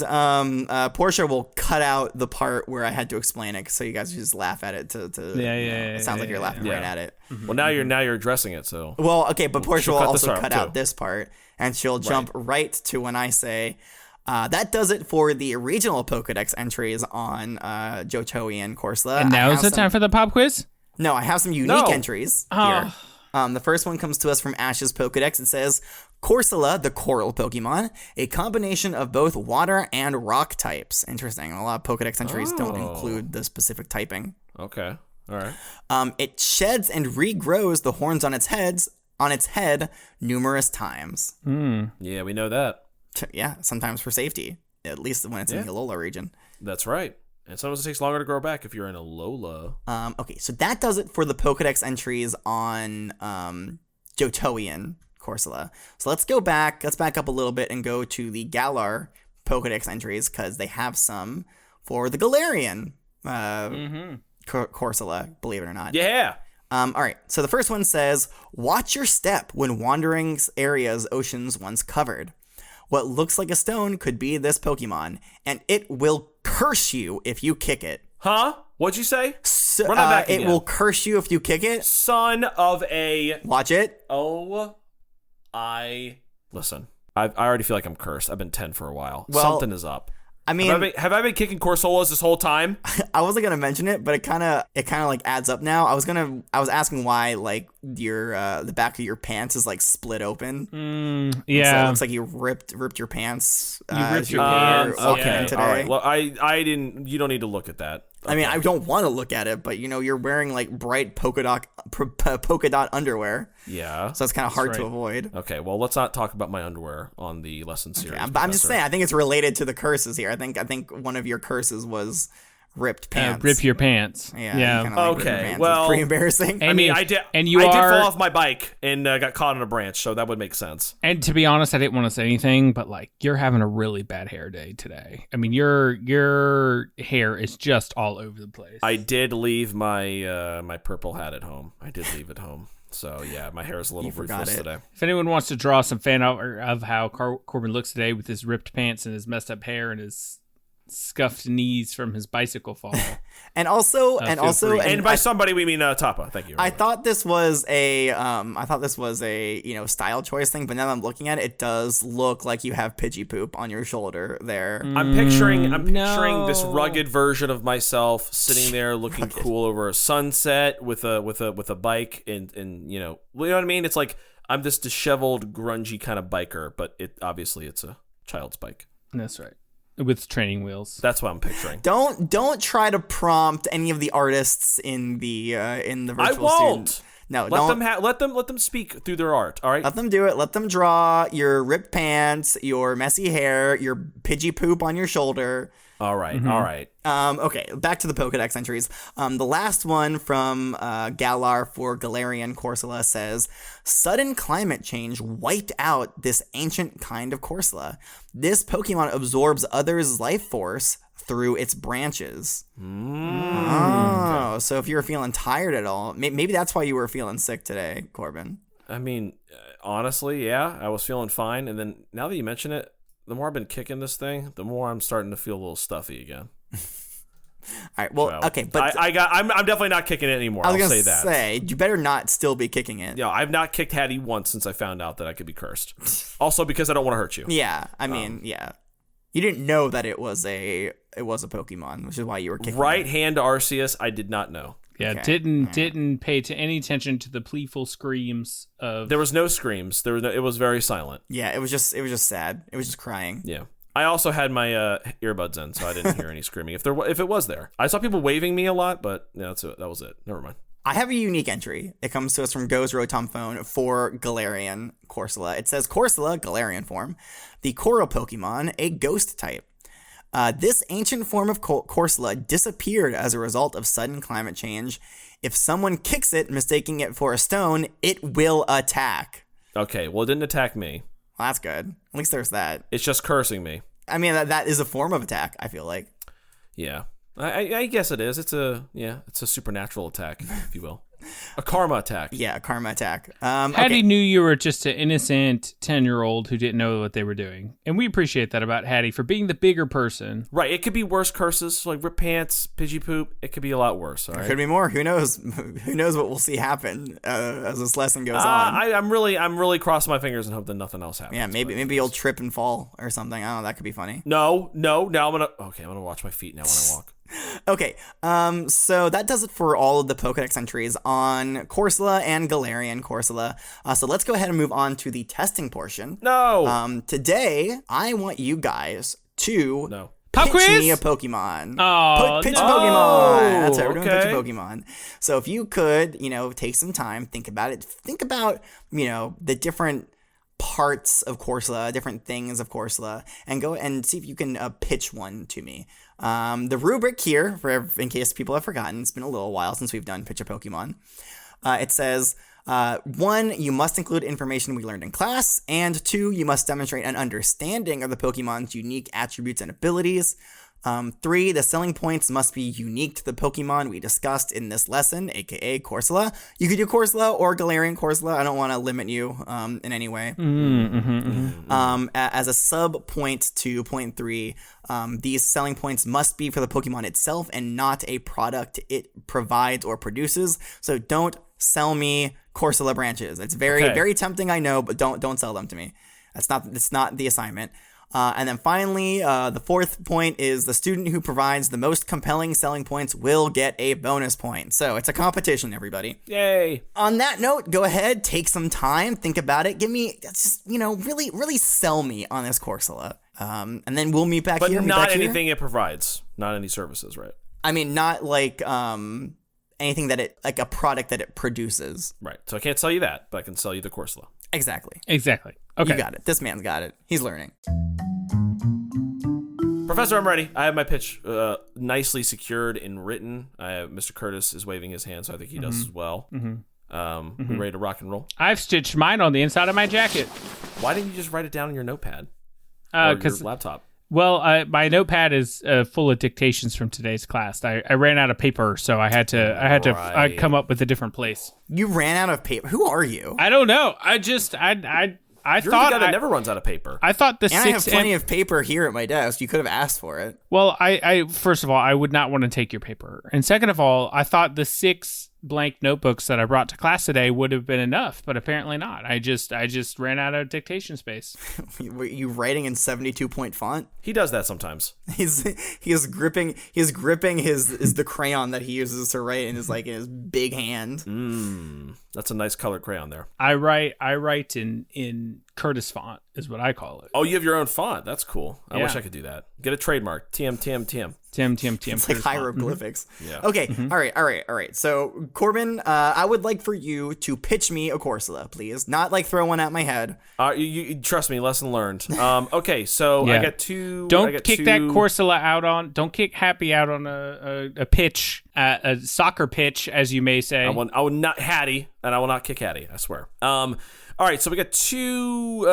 Portia will cut out the part where I had to explain it, so you guys just laugh at it. It sounds like you're laughing right at it. Well, now you're addressing it. So. Well, okay, but Portia will also cut out too. this part, and she'll jump right to when I say. That does it for the regional Pokedex entries on Johtoian Corsola. And now is the time for the pop quiz? No, I have some unique entries here. Oh. The first one comes to us from Ash's Pokedex. It says, Corsola, the coral Pokemon, a combination of both water and rock types. Interesting. A lot of Pokedex entries don't include the specific typing. Okay. All right. It sheds and regrows the horns on its head numerous times. Yeah, we know that. Yeah, sometimes for safety, at least when it's in the Alola region. That's right. And sometimes it takes longer to grow back if you're in Alola. Okay, so that does it for the Pokedex entries on Johtoian Corsola. So let's back up a little bit and go to the Galar Pokedex entries, because they have some for the Galarian Corsola, believe it or not. Yeah. All right, so the first one says, watch your step when wandering areas oceans once covered. What looks like a stone could be this Pokemon, and it will curse you if you kick it. Huh? What'd you say? Run that back again. It will curse you if you kick it. Son of a... Watch it. Listen, I already feel like I'm cursed. I've been 10 for a while. Well, something is up. I mean, have I been kicking Corsolas this whole time? I wasn't gonna mention it, but it kind of like adds up now. I was asking why like your the back of your pants is like split open. Yeah, so it looks like you ripped your pants. You ripped your pants. Okay, today. All right. Well, I didn't. You don't need to look at that. I mean, I don't want to look at it, but you're wearing like bright polka dot underwear. Yeah. So it's kind of hard to avoid. Okay, well, let's not talk about my underwear on the lesson series. Okay, but I'm just saying, I think it's related to the curses here. I think one of your curses was ripped pants. Rip your pants. Yeah. Okay. Well, it's pretty embarrassing. I mean, I did fall off my bike and got caught on a branch, so that would make sense. And to be honest, I didn't want to say anything, but like you're having a really bad hair day today. I mean, your hair is just all over the place. I did leave my my purple hat at home. I did leave it home. So yeah, my hair is a little ruthless today. If anyone wants to draw some fan art of how Corbin looks today with his ripped pants and his messed up hair and his scuffed knees from his bicycle fall, and by somebody we mean Tapa. Thank you. I thought this was a style choice thing, but now that I'm looking at it, it does look like you have Pidgey poop on your shoulder there. I'm picturing this rugged version of myself sitting there looking cool over a sunset with a bike and you know what I mean. It's like I'm this disheveled, grungy kind of biker, but it's a child's bike. That's right. With training wheels. That's what I'm picturing. Don't try to prompt any of the artists in the virtual I won't. Student. No, let them speak through their art. All right. Let them do it. Let them draw your ripped pants, your messy hair, your Pidgey poop on your shoulder. All right. All right. Okay, back to the Pokedex entries. The last one from Galar for Galarian Corsola says, sudden climate change wiped out this ancient kind of Corsola. This Pokemon absorbs others' life force through its branches. Oh, so if you were feeling tired at all, maybe that's why you were feeling sick today, Corbin. I mean, honestly, yeah, I was feeling fine. And then now that you mention it, the more I've been kicking this thing, the more I'm starting to feel a little stuffy again. All right, well, okay, but I'm definitely not kicking it anymore. I'll say that. You better not still be kicking it. Yeah, I've not kicked Hattie once since I found out that I could be cursed. Also because I don't want to hurt you. Yeah, I mean, yeah. You didn't know that it was a Pokemon, which is why you were kicking right it. Hand to Arceus, I did not know. Yeah, Okay. didn't pay any attention to the pleaful screams of. There was no screams. It was very silent. Yeah, it was just sad. It was just crying. Yeah. I also had my earbuds in, so I didn't hear any screaming. If it was there, I saw people waving me a lot, but yeah, that was it. Never mind. I have a unique entry. It comes to us from Go's Rotom Phone for Galarian Corsola. It says Corsola, Galarian form, the Coral Pokemon, a ghost type. This ancient form of Corsola disappeared as a result of sudden climate change. If someone kicks it, mistaking it for a stone, it will attack. Okay, well, it didn't attack me. Well, that's good. At least there's that. It's just cursing me. I mean, that is a form of attack, I feel like. Yeah. I guess it is. It's a supernatural attack, if you will. A karma attack. Yeah, a karma attack. Hattie knew you were just an innocent 10-year-old who didn't know what they were doing. And we appreciate that about Hattie for being the bigger person. Right. It could be worse curses, like rip pants, Pidgey poop. It could be a lot worse. All right. There could be more. Who knows? Who knows what we'll see happen as this lesson goes on? I'm really crossing my fingers and hope that nothing else happens. Yeah, maybe you'll trip and fall or something. I don't know. That could be funny. No. Now I'm gonna watch my feet now when I walk. Okay, so that does it for all of the Pokedex entries on Corsola and Galarian Corsola. So let's go ahead and move on to the testing portion. No. Today, I want you guys to Pop pitch quiz? me a Pokemon. Oh, Pitch a no. Pokemon. That's right, we're doing Okay. pitch a Pokemon. So if you could, take some time, think about it. Think about, the different parts of Corsola, different things of Corsola, and go and see if you can pitch one to me. The rubric here, in case people have forgotten, it's been a little while since we've done Pitch a Pokemon. It says, 1, you must include information we learned in class, and 2, you must demonstrate an understanding of the Pokemon's unique attributes and abilities. 3, the selling points must be unique to the Pokemon we discussed in this lesson, aka Corsola. You could do Corsola or Galarian Corsola. I don't want to limit you in any way. As a sub point to point 3, these selling points must be for the Pokemon itself and not a product it provides or produces. So don't sell me Corsola branches. It's very tempting, I know, but don't sell them to me. That's not the assignment. And then finally, the 4th point is the student who provides the most compelling selling points will get a bonus point. So it's a competition, everybody. Yay. On that note, go ahead, take some time, think about it. Give me, really, really sell me on this Corsola. And then we'll meet back here. But not anything it provides. Not any services, right? I mean, not like anything like a product that it produces. Right. So I can't sell you that, but I can sell you the Corsola. Exactly. Okay. You got it. This man's got it. He's learning. Professor, I'm ready. I have my pitch nicely secured and written. Mr. Curtis is waving his hand, so I think he does as well. We ready to rock and roll? I've stitched mine on the inside of my jacket. Why didn't you just write it down on your notepad? Or your laptop? Well, my notepad is full of dictations from today's class. I ran out of paper, so I had to come up with a different place. You ran out of paper. Who are you? I don't know. I You're the guy that never runs out of paper. I thought the And I have plenty of paper here at my desk. You could have asked for it. Well, I first of all, I would not want to take your paper, and second of all, I thought the 6 blank notebooks that I brought to class today would have been enough, but apparently not. I just ran out of dictation space. Were you writing in 72-point font? He does that sometimes. He is gripping the crayon that he uses to write in his big hand. That's a nice colored crayon there. I write in Curtis font is what I call it. Oh, you have your own font. That's cool. I Yeah. wish I could do that. Get a trademark. TM. Tim. It's like hieroglyphics. Yeah. Okay. All right. So Corbin, I would like for you to pitch me a Corsola, please. Not like throw one at my head. You trust me. Lesson learned. Okay. So Yeah. I got two. Don't kick that Corsola out on. Don't kick Happy out on a pitch, a soccer pitch, as you may say. I will not Hattie, and I will not kick Hattie. I swear. All right, so we got 2.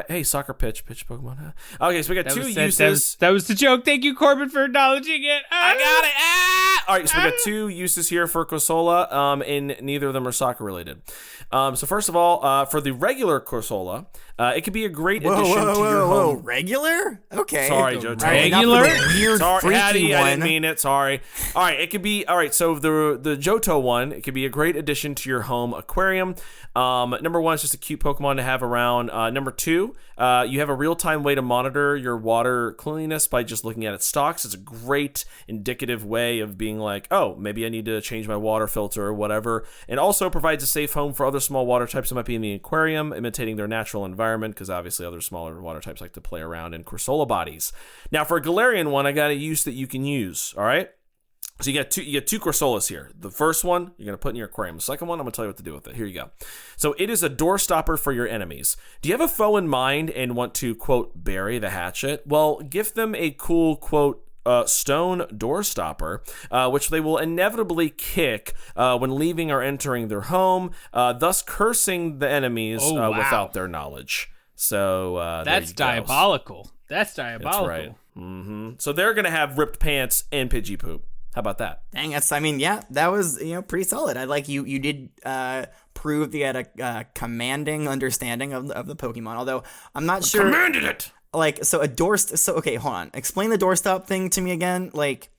Hey, soccer pitch Pokemon. Huh? Okay, so we got 2 uses. That was the joke. Thank you, Corbin, for acknowledging it. I got it. All right, so we got 2 uses here for Corsola, and neither of them are soccer related. So first of all, for the regular Corsola, it could be a great addition to your home. Regular? Okay. Sorry, Joe. Regular? Weird, Sorry, freaky Hattie, one. I didn't mean it. Sorry. All right, it could be all right. So the Johto one, it could be a great addition to your home aquarium. Number one, it's just a cute Pokemon to have around. Number two, you have a real-time way to monitor your water cleanliness by just looking at its stocks. It's a great indicative way of being like, oh, maybe I need to change my water filter or whatever. And also provides a safe home for other small water types that might be in the aquarium, imitating their natural environment, because obviously other smaller water types like to play around in Corsola bodies. Now, for a Galarian one, I got a use that you can use, all right? So you get two Corsolas here. The first one, you're going to put in your aquarium. The second one, I'm going to tell you what to do with it. Here you go. So it is a door stopper for your enemies. Do you have a foe in mind and want to, quote, bury the hatchet? Well, give them a cool, quote, stone door stopper, which they will inevitably kick when leaving or entering their home, thus cursing the enemies without their knowledge. So that's diabolical. That's diabolical. That's right. Mm-hmm. So they're going to have ripped pants and Pidgey poop. How about that? Dang, that was, pretty solid. I like you did prove that you had a commanding understanding of the Pokemon, although I'm not sure. Commanded it! Like, so okay, hold on. Explain the doorstop thing to me again, like,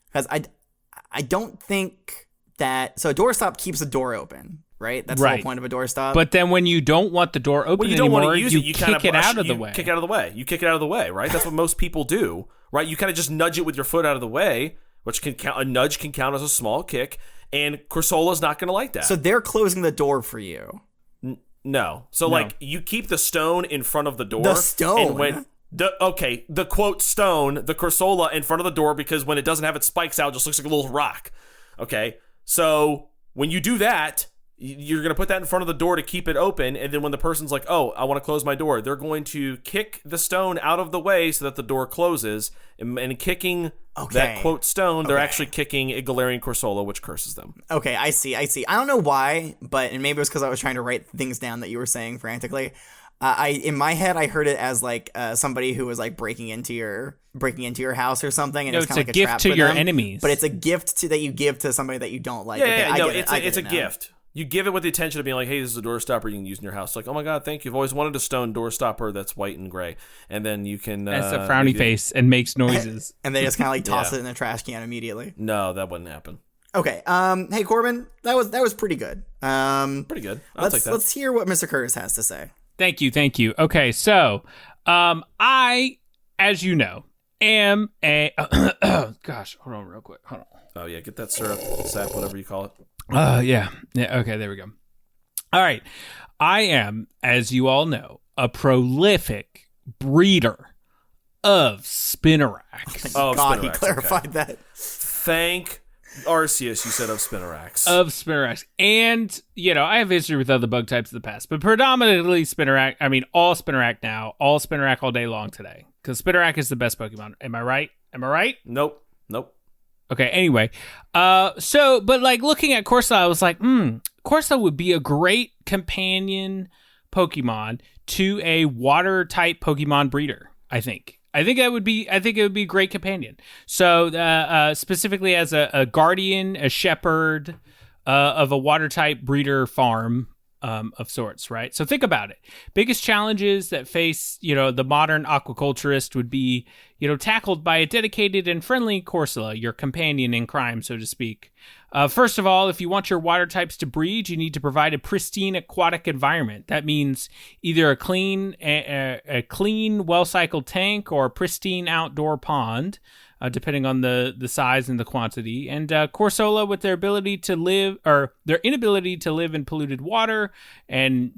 because I don't think that, so a doorstop keeps the door open, right? That's the whole point of a doorstop. But then when you don't want the door open anymore, you kick it out of the way. Kick it out of the way. You kick it out of the way, right? That's what most people do, right? You kind of just nudge it with your foot out of the way, which can count. A nudge can count as a small kick, and Corsola's not going to like that. So they're closing the door for you. No. So like you keep the stone in front of the door. The stone. And when the quote stone, the Corsola in front of the door, because when it doesn't have its spikes out, it just looks like a little rock. Okay. So when you do that, you're going to put that in front of the door to keep it open, and then when the person's like, oh, I want to close my door, they're going to kick the stone out of the way so that the door closes, and kicking that quote stone, they're actually kicking a Galarian Corsola, which curses them. Okay, I see. I don't know why, and maybe it was because I was trying to write things down that you were saying frantically. In my head, I heard it as like somebody who was like breaking into your house or something, and it's kind of like a gift trap to for your them, enemies. But it's a gift that you give to somebody that you don't like. It's a gift. You give it with the intention of being like, hey, this is a door stopper you can use in your house. Like, oh my god, thank you. I've always wanted a stone door stopper that's white and gray. And then you can... It's a frowny face and makes noises. And they just kind of like toss it in the trash can immediately. No, that wouldn't happen. Okay. Hey, Corbin, that was pretty good. Pretty good. I'll take that. Let's hear what Mr. Curtis has to say. Thank you. Okay, so I, as you know, am a... gosh, hold on real quick. Hold on. Oh, yeah, get that syrup, sap, whatever you call it. Yeah, okay, there we go. All right. I am, as you all know, a prolific breeder of Spinnerax. Oh, God, he clarified that. Thank Arceus, you said of Spinnerax. Of Spinnerax. And, I have history with other bug types in the past, but predominantly Spinnerax. I mean, all Spinnerax now. All Spinnerax all day long today. Because Spinnerax is the best Pokemon. Am I right? Nope. Okay, anyway. But like looking at Corsola, I was like, Corsola would be a great companion Pokemon to a water type Pokemon breeder, I think. I think it would be a great companion. So specifically as a guardian, a shepherd of a water type breeder farm of sorts, right? So think about it. Biggest challenges that face, the modern aquaculturist would be, tackled by a dedicated and friendly Corsola, your companion in crime, so to speak. First of all, if you want your water types to breed, you need to provide a pristine aquatic environment. That means either a clean, well-cycled tank or a pristine outdoor pond, depending on the size and the quantity. And Corsola, with their ability to live, or their inability to live in polluted water, and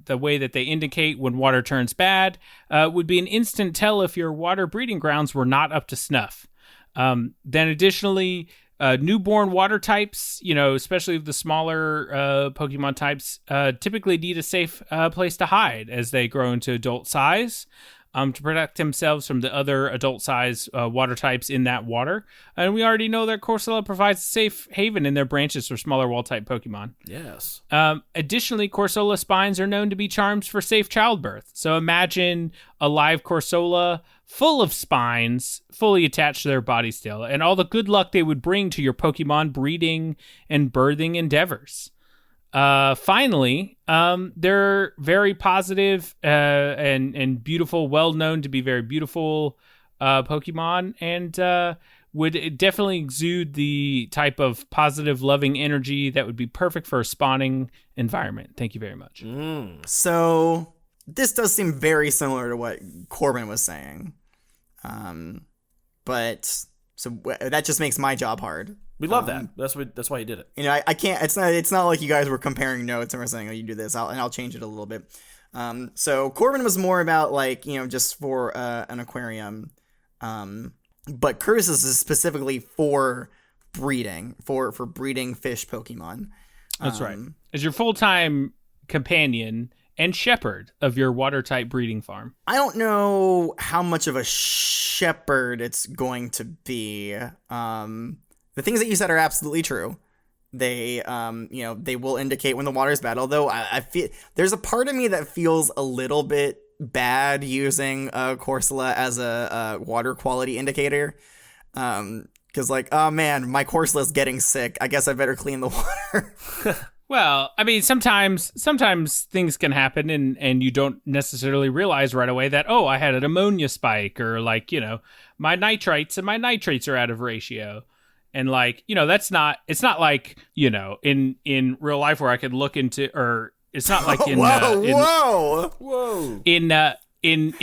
the way that they indicate when water turns bad, would be an instant tell if your water breeding grounds were not up to snuff. Then additionally, newborn water types, especially the smaller Pokemon types, typically need a safe place to hide as they grow into adult size. To protect themselves from the other adult-size water types in that water. And we already know that Corsola provides a safe haven in their branches for smaller wall-type Pokemon. Yes. Additionally, Corsola spines are known to be charms for safe childbirth. So imagine a live Corsola full of spines, fully attached to their body still, and all the good luck they would bring to your Pokemon breeding and birthing endeavors. Finally, they're very positive and beautiful, well known to be very beautiful Pokemon, and would definitely exude the type of positive, loving energy that would be perfect for a spawning environment. Thank you very much. So this does seem very similar to what Corbin was saying. But so that just makes my job hard. We love that. That's why he did it. You know, I can't. It's not like you guys were comparing notes and we're saying, "Oh, you do this," and I'll change it a little bit. So Corbin was more about like, you know, just for an aquarium. But Curtis is specifically for breeding, for breeding fish Pokemon. That's right. As your full-time companion and shepherd of your water-type breeding farm. I don't know how much of a shepherd it's going to be. The things that you said are absolutely true. They, you know, they will indicate when the water's bad. Although I feel there's a part of me that feels a little bit bad using Corsola as a water quality indicator. Because like, oh man, my Corsola's getting sick. I guess I better clean the water. Well, I mean, sometimes things can happen and you don't necessarily realize right away that, oh, I had an ammonia spike, or like, you know, my nitrites and my nitrates are out of ratio. And like, you know, it's not like, you know, in real life where I could look into, or it's not like in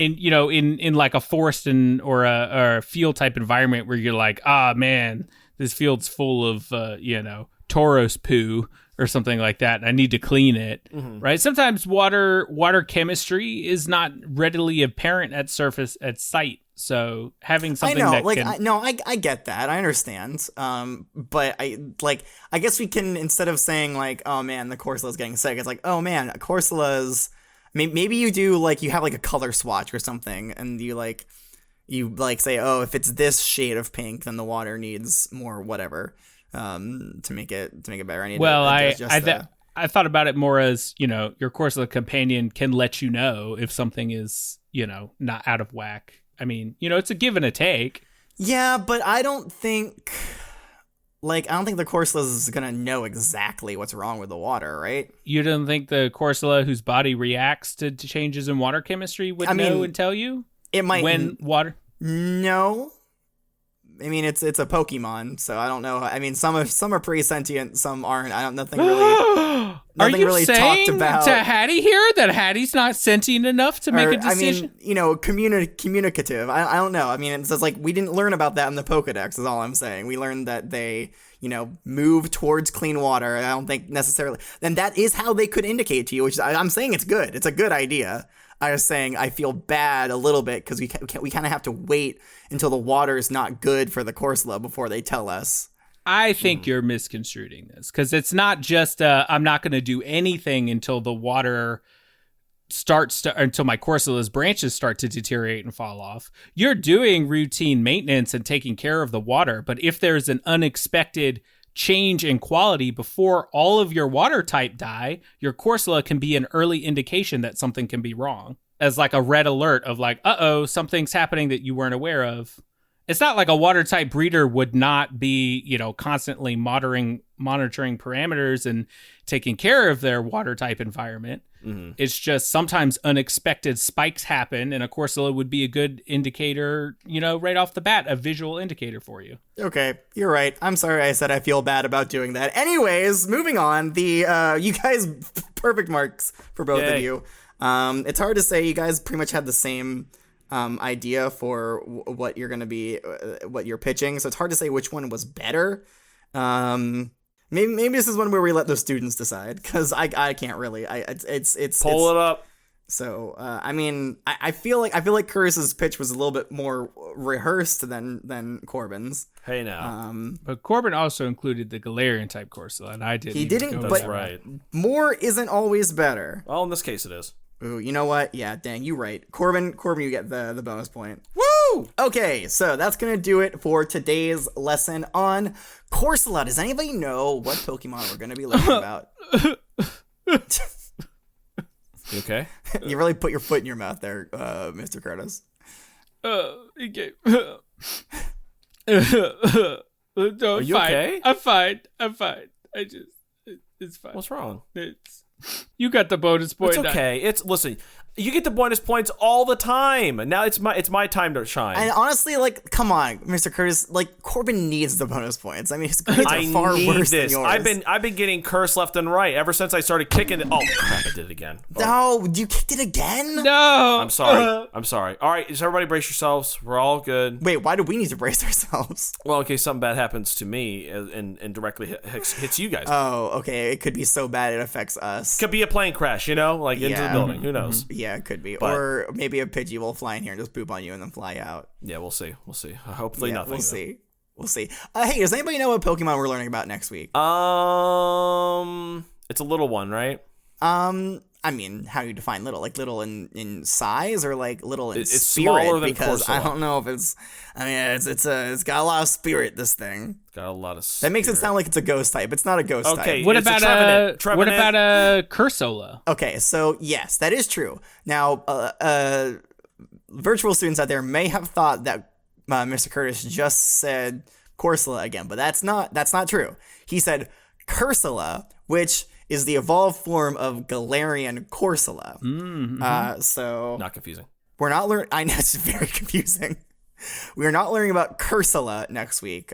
you know, in like a forest or a field type environment where you're like, ah, man, this field's full of, you know, Tauros poo or something like that. I need to clean it, right? Sometimes water chemistry is not readily apparent at sight. So having something I get that. I understand. But I guess we can, instead of saying like, oh man, the Corsola's getting sick, it's like, oh man, Corsola's, maybe you do like, you have like a color swatch or something, and you say, oh, if it's this shade of pink, then the water needs more whatever, to make it better. I thought about it more as, you know, your Corsola companion can let you know if something is, you know, not out of whack. I mean, you know, it's a give and a take. Yeah, but I don't think the Corsola is going to know exactly what's wrong with the water, right? You don't think the Corsola, whose body reacts to changes in water chemistry, would know and tell you? It might. When water? No. I mean, it's a Pokemon, so I don't know. I mean, some are pretty sentient, some aren't. Nothing really. Nothing really talked about. To Hattie here that Hattie's not sentient enough to make a decision? I mean, you know, communicative. I don't know. I mean, it's just like we didn't learn about that in the Pokedex, is all I'm saying. We learned that they, you know, move towards clean water. I don't think necessarily. And that is how they could indicate to you, which I'm saying it's good. It's a good idea. I was saying I feel bad a little bit because we kind of have to wait until the water is not good for the Corsola before they tell us. I think you're misconstruing this, because it's not just I'm not going to do anything until the water until my Corsola's branches start to deteriorate and fall off. You're doing routine maintenance and taking care of the water, but if there's an unexpected change in quality before all of your water type die, your Corsola can be an early indication that something can be wrong, as like a red alert of like, uh-oh, something's happening that you weren't aware of. It's not like a water type breeder would not be, you know, constantly monitoring parameters and taking care of their water type environment. Mm-hmm. It's just sometimes unexpected spikes happen, and a Corsola would be a good indicator, you know, right off the bat, a visual indicator for you. Okay, you're right. I'm sorry I said I feel bad about doing that. Anyways, moving on. You guys, perfect marks for both of you. It's hard to say. You guys pretty much had the same idea for what you're going to be, what you're pitching. So it's hard to say which one was better. Maybe this is one where we let the students decide, because I can't really. It's pull it up. So I mean, I feel like Curtis's pitch was a little bit more rehearsed than Corbin's. Hey now, but Corbin also included the Galarian type Corsola, and I didn't. He didn't, but right. More isn't always better. Well, in this case, it is. Ooh, you know what? Yeah, dang, you right. Corbin, you get the bonus point. Woo! Okay, so that's gonna do it for today's lesson on Corsola. Does anybody know what Pokemon we're gonna be learning about? You okay? You really put your foot in your mouth there, Mr. Curtis. Okay. No, are you okay? I'm fine. It's fine. What's wrong? You got the bonus point. It's okay. Listen, You get the bonus points all the time. Now it's my time to shine. And honestly, like, come on, Mr. Curtis, like, Corbin needs the bonus points. I mean, his grades are far worse than yours. I've been getting cursed left and right ever since I started kicking it. Oh crap! I did it again. No, you kicked it again? No. I'm sorry. I'm sorry. All right, just everybody brace yourselves. We're all good. Wait, why do we need to brace ourselves? Well, in case something bad happens to me and directly hits you guys. Oh, okay. It could be so bad it affects us. Could be a plane crash, like into the building. Who knows? Yeah, it could be. But- or maybe a Pidgey will fly in here and just poop on you and then fly out. Yeah, we'll see. Hopefully nothing. We'll see. We'll see. Hey, does anybody know what Pokemon we're learning about next week? It's a little one, right? I mean, how do you define little? Like little in size or like little in It's spirit? smaller than because Corsola. I don't know if it's. I mean, it's got a lot of spirit. This thing Got a lot of. that makes it sound like it's a ghost type. It's not a ghost Okay. type. What It's a about Trevenant. what about a Corsola? Okay, so yes, that is true. Now, virtual students out there may have thought that Mr. Curtis just said Corsola again, but that's not true. He said Corsola, which is the evolved form of Galarian Corsola. So Not confusing. we're not learning. I know it's very confusing. We're not learning about Corsola next week.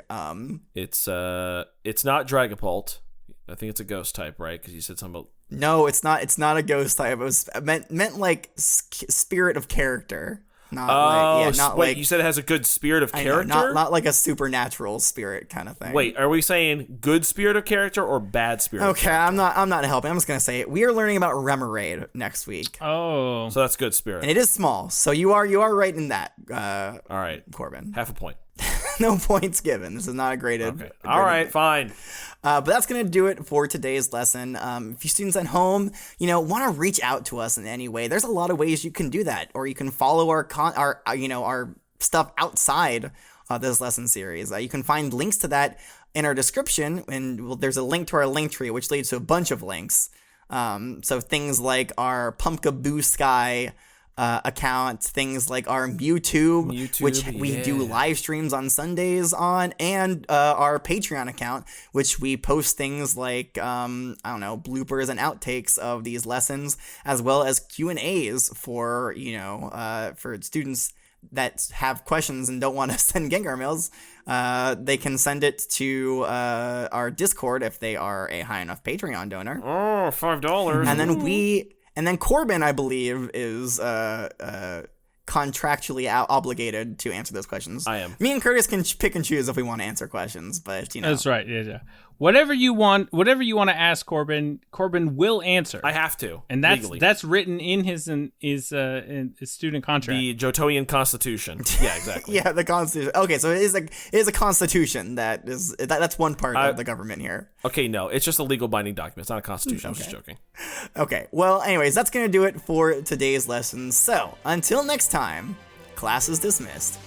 It's not Dragapult. I think it's a ghost type, right? Because you said something about. No, it's not. It's not a ghost type. It was meant like spirit of character. Not wait, like you said it has a good spirit of I character? know, not like a supernatural spirit kind of thing. Wait, are we saying good spirit of character or bad spirit? Okay, I'm not helping. I'm just gonna say it. We are learning about Remoraid next week, Oh. So that's good spirit. and it is small. So you are right in that, All right. Corbin. Half a point. No points given. This is not a graded. Okay. All right, fine. But that's going to do it for today's lesson. If you students at home, want to reach out to us in any way, there's a lot of ways you can do that, or you can follow our stuff outside of this lesson series. You can find links to that in our description, and there's a link to our link tree, which leads to a bunch of links. So things like our Pumpkaboo Sky account, things like our Mewtwo, which we do live streams on Sundays on, and our Patreon account, which we post things like bloopers and outtakes of these lessons, as well as Q&As for for students that have questions and don't want to send Gengar mails. They can send it to our Discord if they are a high enough Patreon donor. Oh, $5. And then Corbin, I believe, is contractually obligated to answer those questions. I am. Me and Curtis can pick and choose if we want to answer questions, but That's right. Yeah. Whatever you want to ask Corbin will answer. I have to. And legally. that's written in his student contract. The Johtoian Constitution. Yeah, exactly. Yeah, the Constitution. Okay, so it is a Constitution that's one part of the government here. Okay, no, it's just a legal binding document. It's not a constitution. I'm just joking. Okay, well, anyways, that's going to do it for today's lesson. So, until next time, class is dismissed.